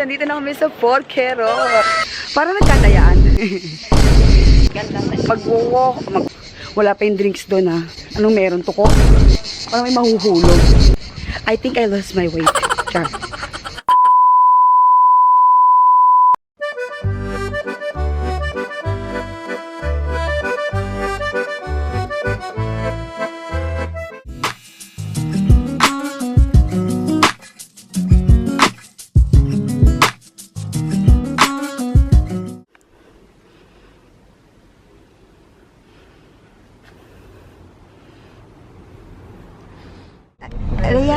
Nandito na kami sa Porquero. Parang nagkatayaan. Mag-walk. Wala pa yung drinks doon ha. Anong meron to ko? Parang may mahuhulog. I think I lost my weight. Char.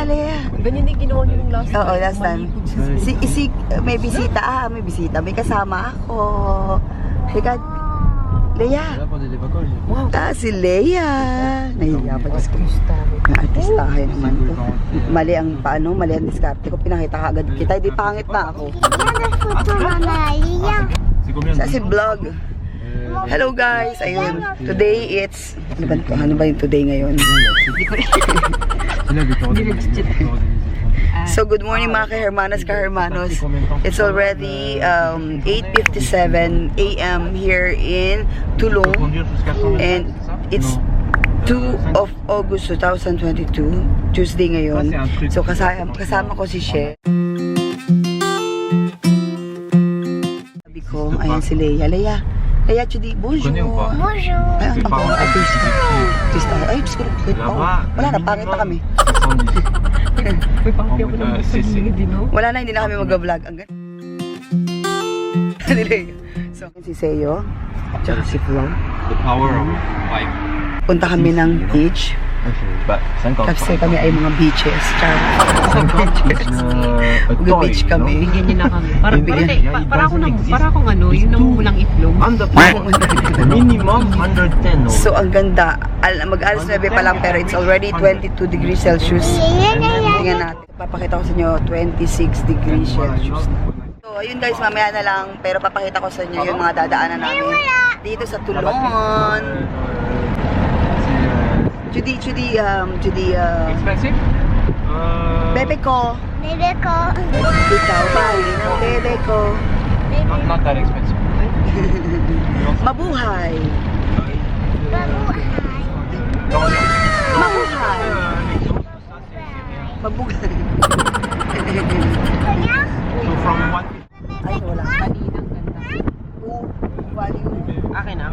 Leia. Ganyan din ginawa niyo nung last time. Oo, last time. May bisita. May bisita. May kasama ako. Teka, Leia. Wow, si Leia. Nahiya pa. Artistahin naman ko. Mali ang diskarte ko. Pinakita ka agad kita. Di pangit na ako. Sa si vlog. Hello guys. Ayun. Today it's... Ano ba yung today ngayon? So good morning mga ka-hermanos. It's already 8:57 a.m. here in Tulum. And it's 2 of August 2022, Tuesday ngayon. So kasama ko si She. Sabi ko, ayan si Leia. Leia, Chudi, bonjour. Bonjour. Ay, Diyos ko. Wala na, pangit na kami. May pangit ako naman sa hindi, no? Wala na, hindi na kami mag-vlog. Ang ganda. So, si Seyo, tsaka si Flo. The power of 5. Punta kami ng beach. Kasi kami ay mga beaches. Mag-beach kami. Bigyan niyo na kami. Para akong ano, yung namumulang itlog. Minimum 110. So, ang ganda. Mag-alas 9 pa lang pero it's already 22 degrees Celsius. Tingnan natin. Papakita ko sa inyo 26 degrees Celsius. So, ayun guys, mamaya na lang. Pero papakita ko sa inyo yung mga dadaanan namin dito sa Tulon. Judy, Expensive? bebe ko. Ikaw pa rin ang bebe ko. Not that expensive. Mabuhay. Mabuhay. So from 1 Ay, wala. Kaninang ganda. Akin na,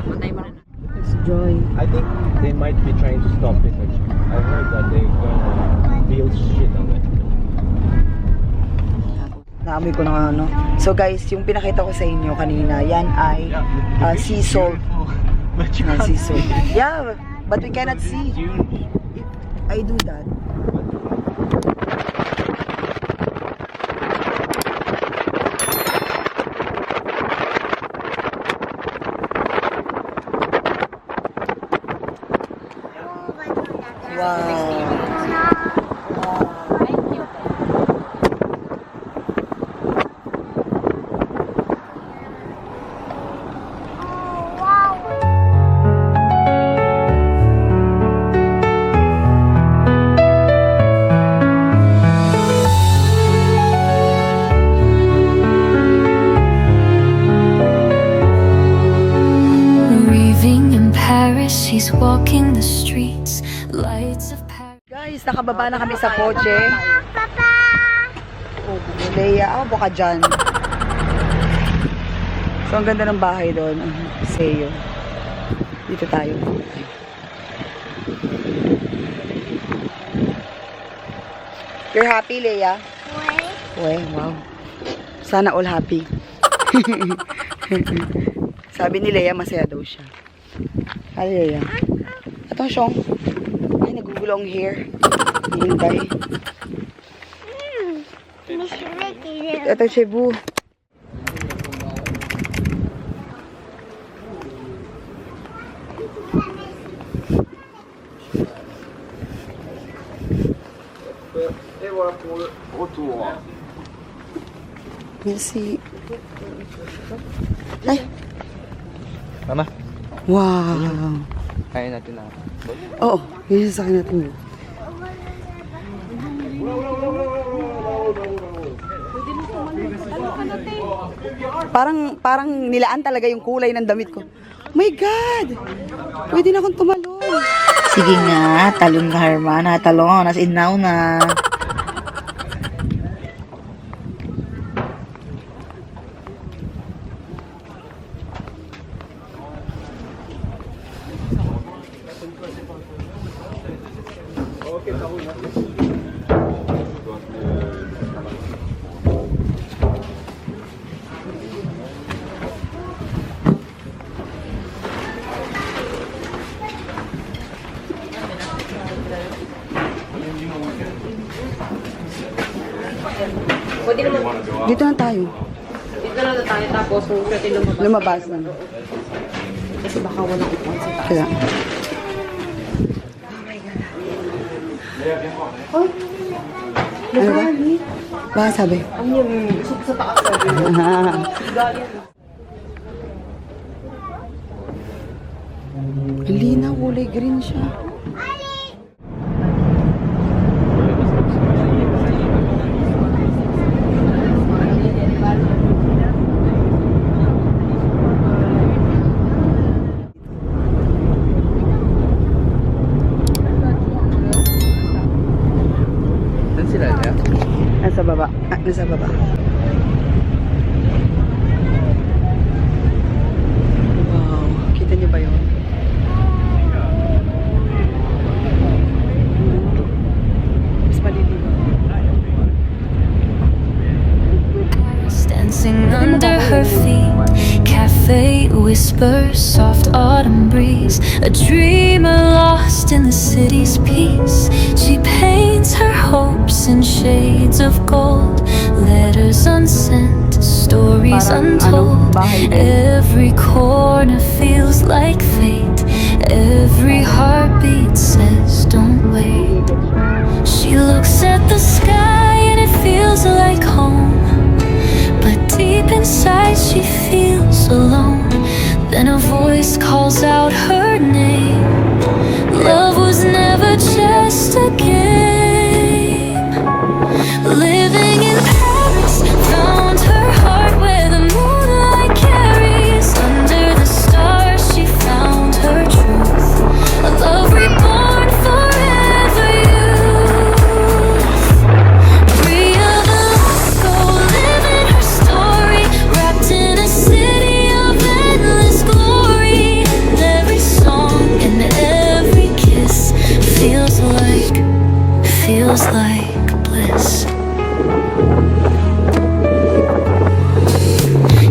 matay mo na. It's joy. I think they might be trying to stop it actually. I heard that they're gonna build shit on it. Naamoy ko na ano. So guys, yung pinakita ko sa inyo kanina, yan ay sea salt. But you can't Sea salt. Yeah, but we cannot see. I do that. She's walking the streets, lights of Paris. Guys, nakababa na kami sa kotse. Papa! Oh, Leia, baka dyan. So, ang ganda ng bahay doon. Seyo. Dito tayo. You're happy, Leia? Uy, wow. Sana all happy. Sabi ni Leia, masaya daw siya. Hallelujah. Ito siyong. Ay, nagugulo ang hair. Hinday. Ito Cebu. Merci. Ay. Mama, Wow. kaya natin na. Oo, yun sa akin natin. Parang nilaan talaga yung kulay ng damit ko. My God! Pwede na akong tumalon. Sige nga, talon ka, Hermana. Talon, as in now na. Pwede naman. Dito na tayo. Dito na tayo tapos kung pwede lumabas. Lumabas na. Kasi baka walang ipon sa taas. Kaya. Ano ba? Baka sabi? Ang yung sa taas sabi. Ah. Ang linaw, kulay green siya. Saan sila niya? Nasa baba. Nasa baba. Wow. Kita niyo ba yun? Mas maliliit. Dancing under her feet, cafe whispers, soft autumn breeze, a dreamer lost in the city's peace. She paints her hopes in shades of gold, letters unsent, stories untold. Every corner feels like fate, every heartbeat says don't wait. She looks at the sky and it feels like home, but deep inside she feels alone. Then a voice calls out her name. Love was never just a game. Living in Paris, found her heart where the moonlight carries. Under the stars she found her truth, a love reborn forever youth. Ria Velasco, living her story, wrapped in a city of endless glory. And every song and every kiss feels like bliss.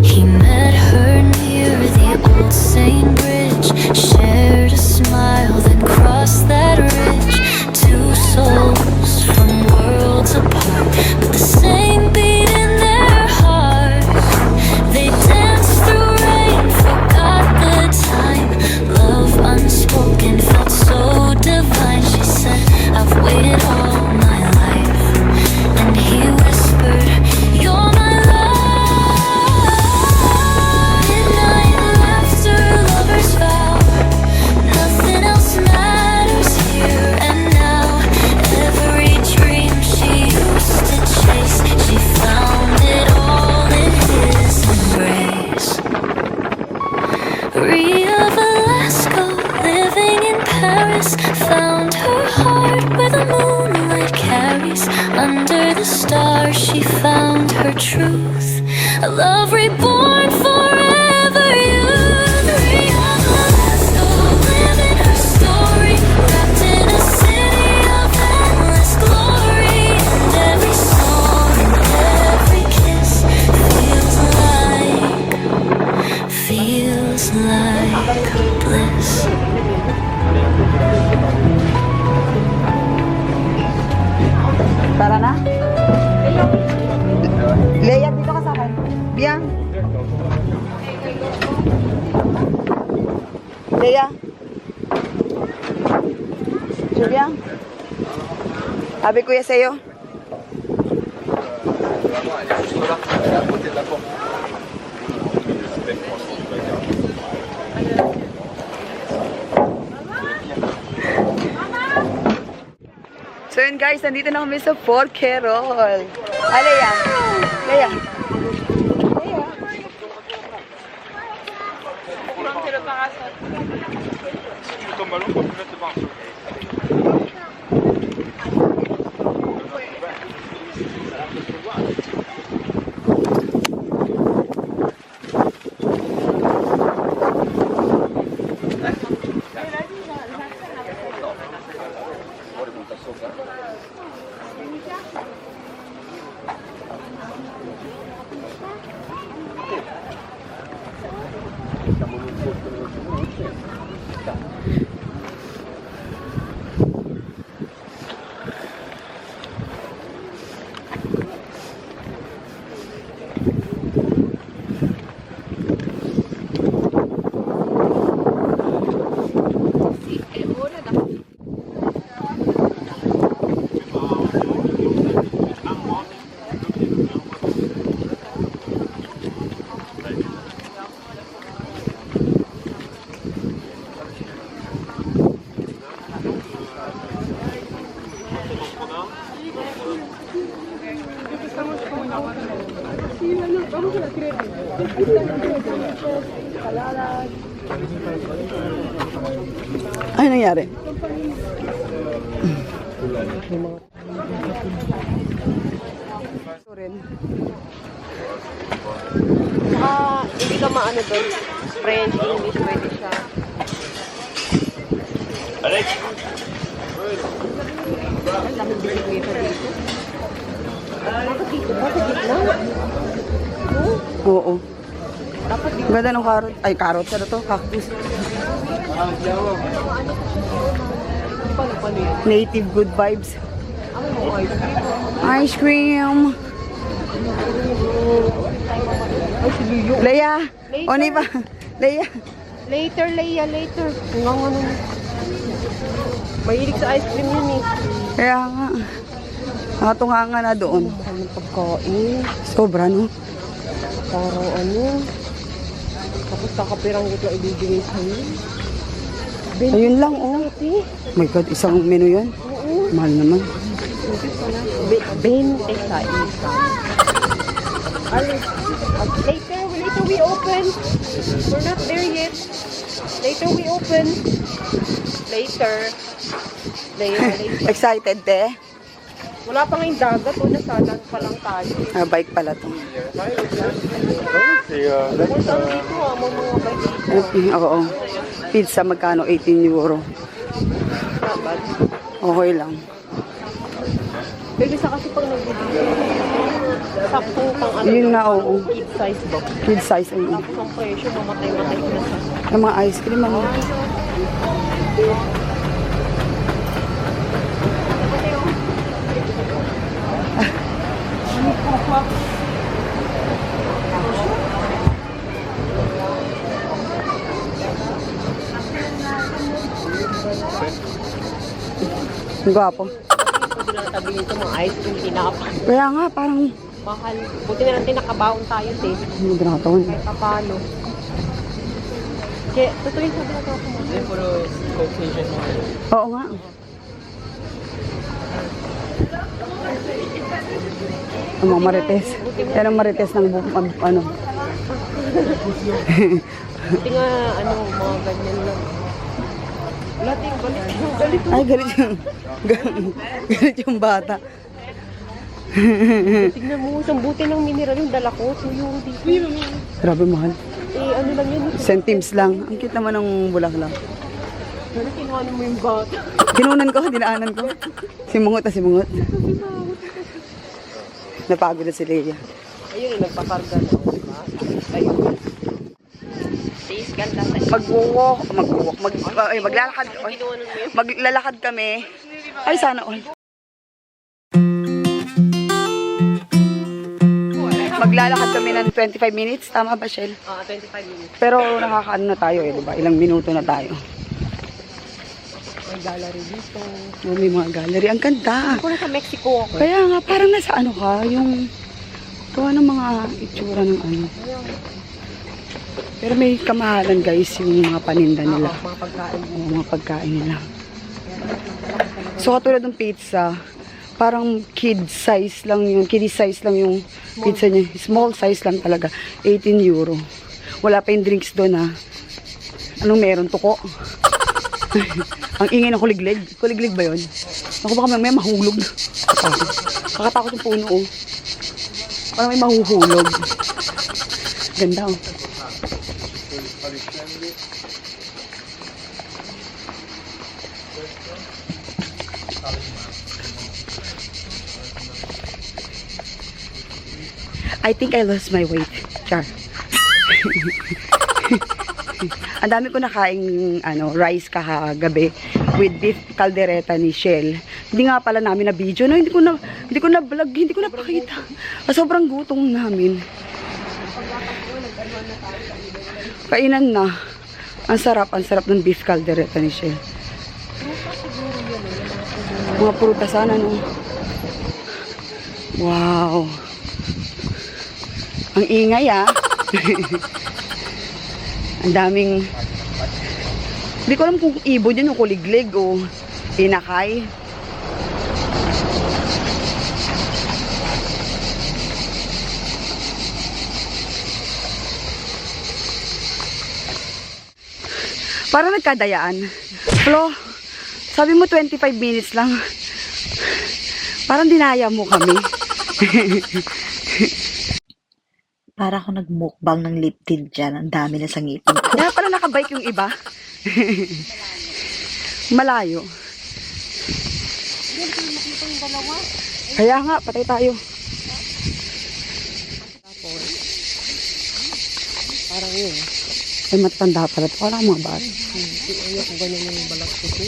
He met her near the old Seine Bridge, shared a smile, then crossed that ridge. Two souls from worlds apart, but the same beat in their hearts. They danced through rain, forgot the time. Love unspoken felt so divine. She said, I've waited all my life. And he whispered, you're my love. Midnight laughter, lovers vow, nothing else matters here and now. Every dream she used to chase, she found it all in his embrace. Ria Velasco, living in Paris, found her heart where the moonlight carries. Under the stars she found her truth, a love reborn forever youth. Ria Velasco, living her story, wrapped in a city of endless glory. And every song and every kiss feels like bliss. Tara na? Leia, dito ka sa akin. Biang. Leia. Julian. Sabi kuya sa'yo. So yun guys, nandito na kami sa Fort Carroll. Leia. Leia. Ano nangyari? Hindi ka maano doon. French, English, pwede siya. Ang daming bisikleta dito. Bakit gitna? Oo. Ganda ng carrot. Ay, carrot. Ano to? Cactus. Native good vibes. Ice cream. Leia. Oni pa. Leia. Later, Leia, later. Hanggang ano. Mahilig sa ice cream yun eh. Kaya nga. Nakatunga nga na doon. Mahal ng pagkain. Sobra, no? Parang ano. Tapos kakapirang ito ibibigay sa'yo. Ayun lang, oh. Ate. My God, isang menu yan. Oo. Mahal naman. 20 sa isa. Later we open. We're not there yet. Later we open. Later. Excited, te? Wala pa ngayong dagat o nasalan pa lang tayo. Ah, bike pala to. Kung saan dito mga bike. Oo. Pizza, magkano? 18 euro. Dapat. Okay lang. Pero isa kasi pag nagbibigay, saktong pang ano, Yun nga, oo. kid size ba? Kid size. Tapos ang presyo, mamatay-matay na sa. Yung mga ice cream, ano? Ang gwapo. Pwede na tabi nito mga ice cream, tinapay. Kaya nga, parang Mahal. Buti na natin nakabaon tayo, te. hindi nakataon. Kahit kapano. Kaya, totoo yung sabi na ito ako mo. Oo nga. Ang mga marites. Yan ang marites ng ano. Buti nga, ano, mga ganyan lang. Wala tayong galit. Ay, galit yung, galit yung bata. Tignan mo, isang buti ng mineral yung dala ko. So yung dito. Grabe mahal. Eh, ano lang yun. Centimes lang. Ang cute naman ng bulaklak. Ano, kinuhanin mo yung bata. Kinunan ko, dinaanan ko. Simungot na simungot. Napagod na si Leia. Ayun, nagpakarga na. Diba? Ayun. Taste ganda sa maglalakad. Maglalakad kami. Ay, sana all. Maglalakad kami ng 25 minutes. Tama ba, Shell? 25 minutes. Pero nakakaano na tayo eh, diba? Ilang minuto na tayo. May gallery dito. May mga gallery. Ang ganda. Ako na sa Mexico ako. Kaya nga, parang nasa ano ka, yung gawa ng mga itsura ng ano. Pero may kamahalan guys, yung mga paninda nila. Mga pagkain. Mga pagkain nila. So katulad ng pizza, parang kid size lang yung, kiddie size lang yung pizza niya. Small size lang talaga. 18 euro. Wala pa yung drinks doon ha. Anong meron? Tuko? Ang ingay ng kuliglig. Kuliglig ba yun? Ako baka may mahulog. Nakatakot yung puno oh. Parang may mahuhulog. Ganda oh. I think I lost my weight. Char. Ang dami ko nakaing rice kahagabi with beef caldereta ni Shell. Hindi nga pala namin na video, no? Hindi ko na vlog, hindi ko na pakita. Sobrang gutom namin. Kainan na. Ang sarap ng beef caldereta ni Shell. Mga prutas sana, no? Wow. Ang ingay, ah. Ang daming... Hindi ko alam kung ibon yun o kuliglig o pinakay. Parang nagkadayaan. Flo, sabi mo 25 minutes lang. Parang dinaya mo kami. Para ako nagmukbang ng lip tint dyan. Ang dami na sa ngipin ko. Kaya pala nakabike yung iba. Malayo. Kaya nga, patay tayo. Parang yun. Ay, matanda pala. Parang mga bata. Ano kung ganyan yung balat ko ito.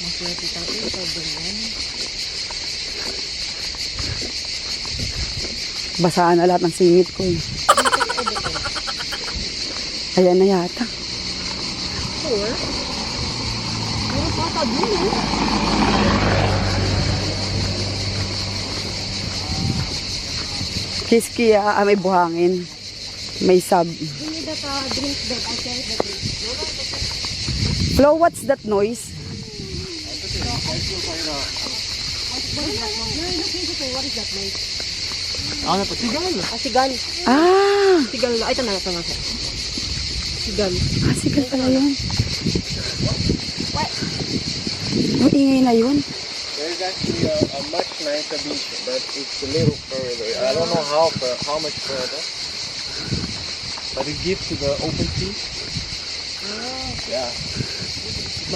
Maswerte tayo sa ganyan. Basaan na lahat ng singit ko. Eh. Ayan na yata. Or, yung patablo eh. Kiski, may buhangin. May sub. You need that drink that I carried the drink. Flo, what's that noise? What is that noise? Ano pa? Sigal. Sigal. Ah! Sigal. Ay, ito na. Sigal. Ah, sigal pala yun. Ang ingay na yun. There's actually a much nicer beach, but it's a little further. I don't know how much further, but it gives to the open sea. Yeah.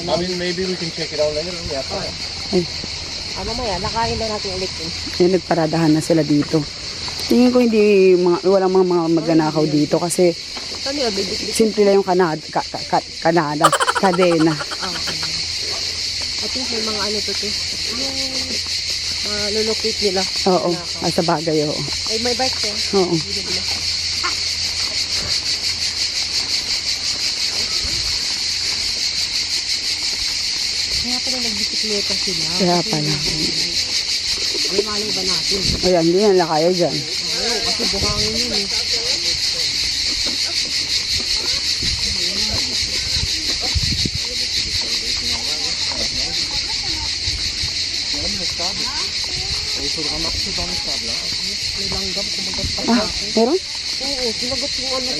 I mean, maybe we can check it out later. Yeah, fine. Mamaya, nakain na natin ulit yun. Yung nagparadahan na sila dito. Tingin ko walang mga magnanakaw dito kasi Saan yun? Bibit-bit. simple lang yung kadena. I think may mga ano to. Yung lulocate nila. Oo, sa bagay, oo. Ay, may bike to. Oo. Kaya pala nagbisikleta sila. Kaya pala. Ay, malay ba natin? Ayan, hindi nila kaya dyan. Oo, kasi buhangin yun eh. May langgam, kumagat pa Ah, meron? Oo, kumagat yung ano ko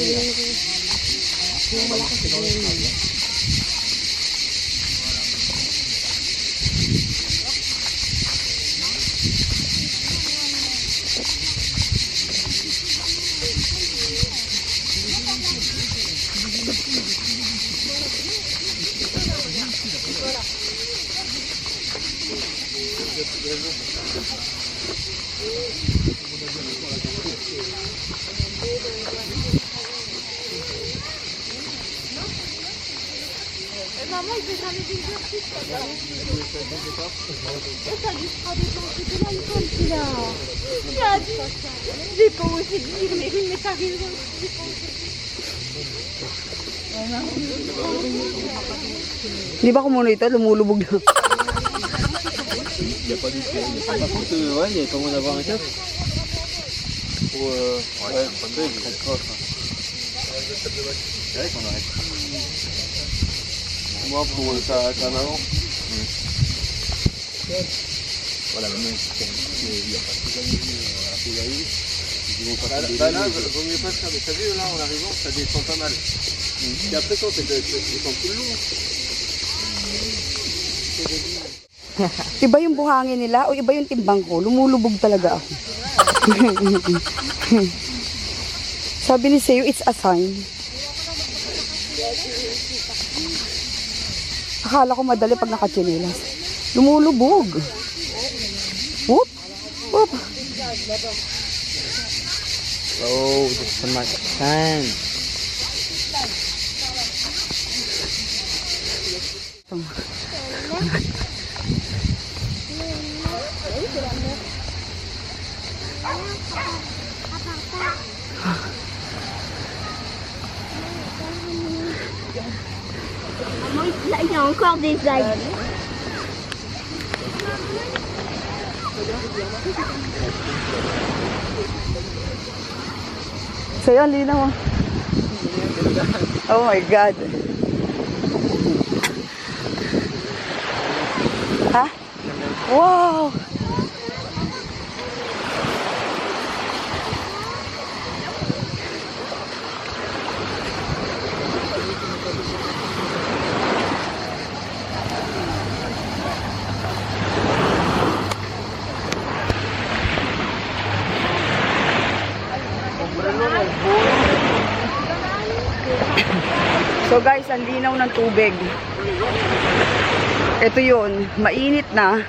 yung malakas yung Di ba kumuno ito? Lumulubog na. Il n'y a pas d'effet. Par contre, ouais, il y a pas moyen d'avoir un cap. Pour, ouais, pas de bug, c'est croche. C'est vrai qu'on arrête. Moi, pour ça en avant. Voilà, maintenant, il n'y a pas de là, vaut mieux pas faire des... T'as vu, là, en arrivant, ça descend pas mal. Et après, quand tu descends tout le long. Iba yung buhangin nila o iba yung timbang ko. Lumulubog talaga ako. Sabi ni Seo, it's a sign. Akala ko madali pag nakachinelas. Lumulubog. Whoop! Whoop! Oh, just so much sand. Il y a encore des algues. So yun, linaw. Oh my God. Ha? Wow! So guys, ang linaw ng tubig. Ito yun, mainit na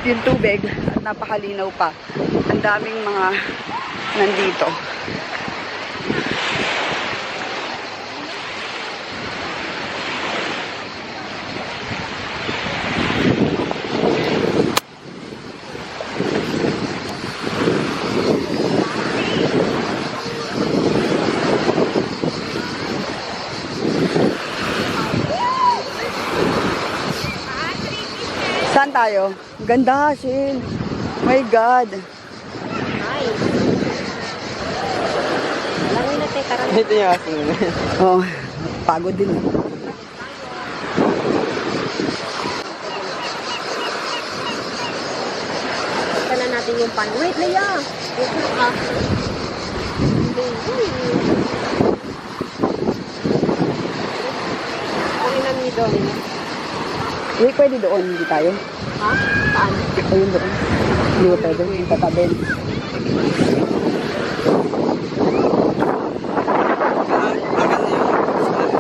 yung tubig at napakalinaw pa. Ang daming mga nandito. Saan tayo? Ganda, Shin. My God. Langin na tayo karang. Ito yung aso nila. Oh, pagod din. Ito na natin yung pan. Wait, Leia! Wait na ka. Kami na ni doon. Wait, pwede doon. Hindi tayo. Ha? Saan? Ayun doon. Hindi ko pwede. Hindi tatabi.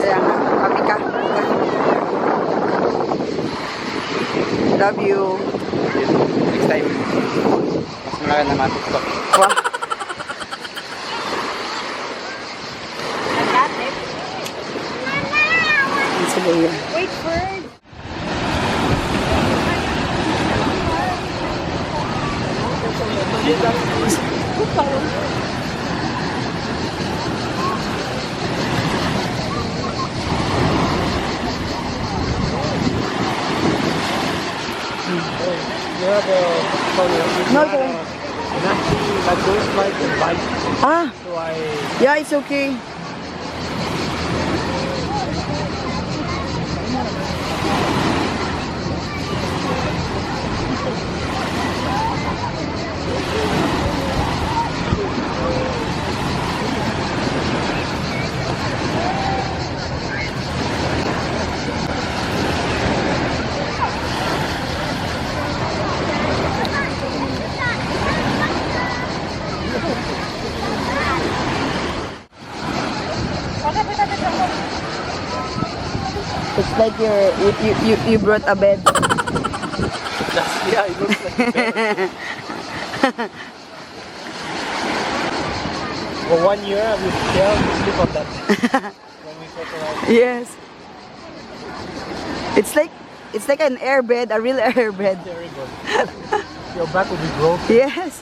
Kaya nga, kami ka. Love you. Next time. Mas malaki na matutok. Wow. Sige yun. Wait, bird! You have a, sorry, No, you had an actually like those like a bike. Ah, So I yeah, it's okay. It's like you brought a bed. yeah, it looks like a bear. For 1 year I was scared to sleep on that when we first arrived. Yes. It's like an air bed, a real air bed. Terrible. Your back will be broken. Yes.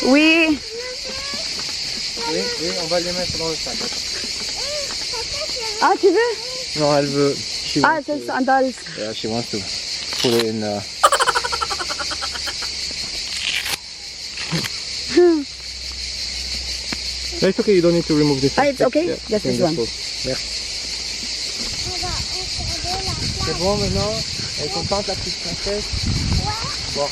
Oui. Oui, oui, on va les mettre dans le sac. Ah, tu veux? Non, elle veut. She Ah, wants c'est to, sandals. yeah, she wants to put it in. No, it's okay. You don't need to remove this. Ah, it's okay? Yeah, Just you this can one. Yeah. C'est bon maintenant. Elle est contente la petite princesse. Bon.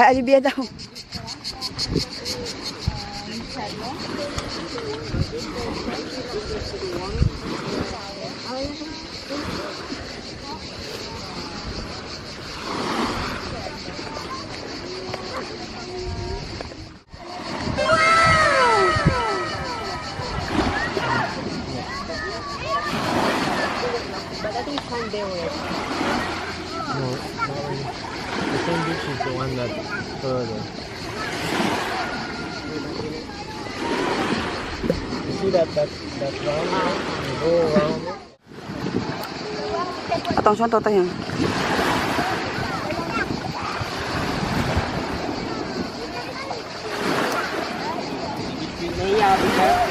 Ay, Olivia daw. But I think it's fine there where No, not really. The same beach is the one that further. You see that round? You go around it. Attention, Toto yan. Leia, be careful.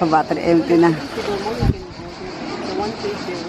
Battery empty na. To the one you can go there. The one place there.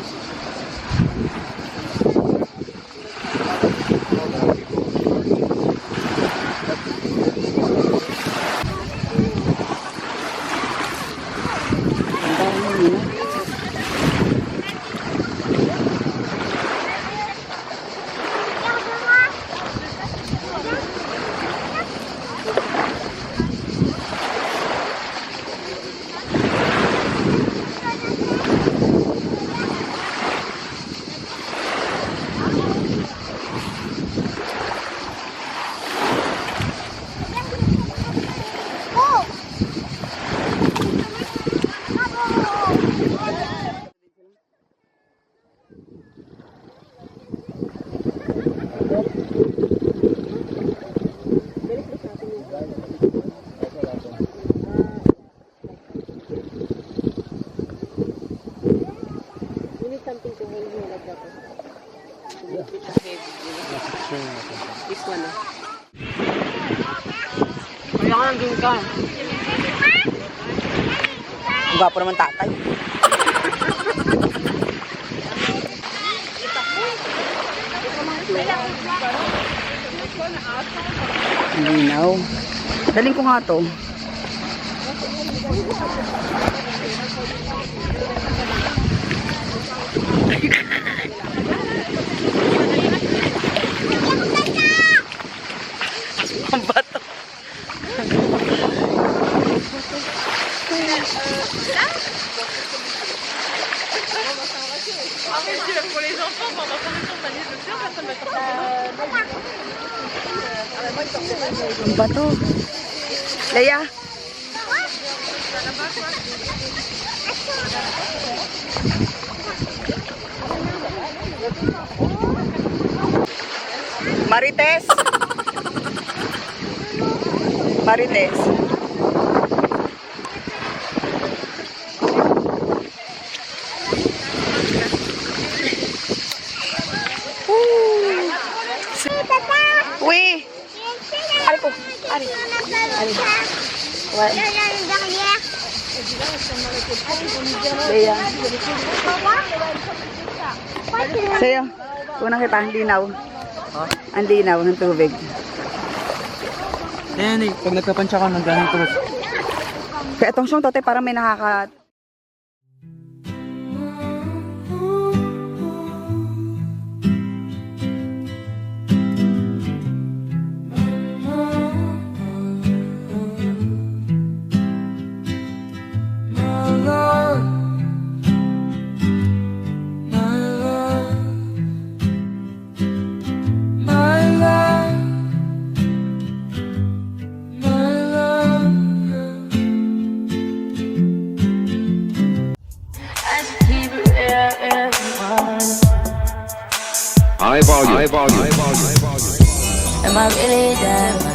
You need something to hold here like that. This one. Kaya ka nandun ka. Ang gwapo naman tatay. Linaw. Daling ko nga to. Ang bato. Ang bato. Leia. Marites. Marites. Uy. Ari ko. Ari. Ari. Wala. Leia. Sa'yo. Kunang kita, ang linaw. Ang linaw ng tubig. Ayan eh, pag nagkapansya ka, nagganang turot. Kaya itong siyong tote parang may nakaka... High volume. Am I really that?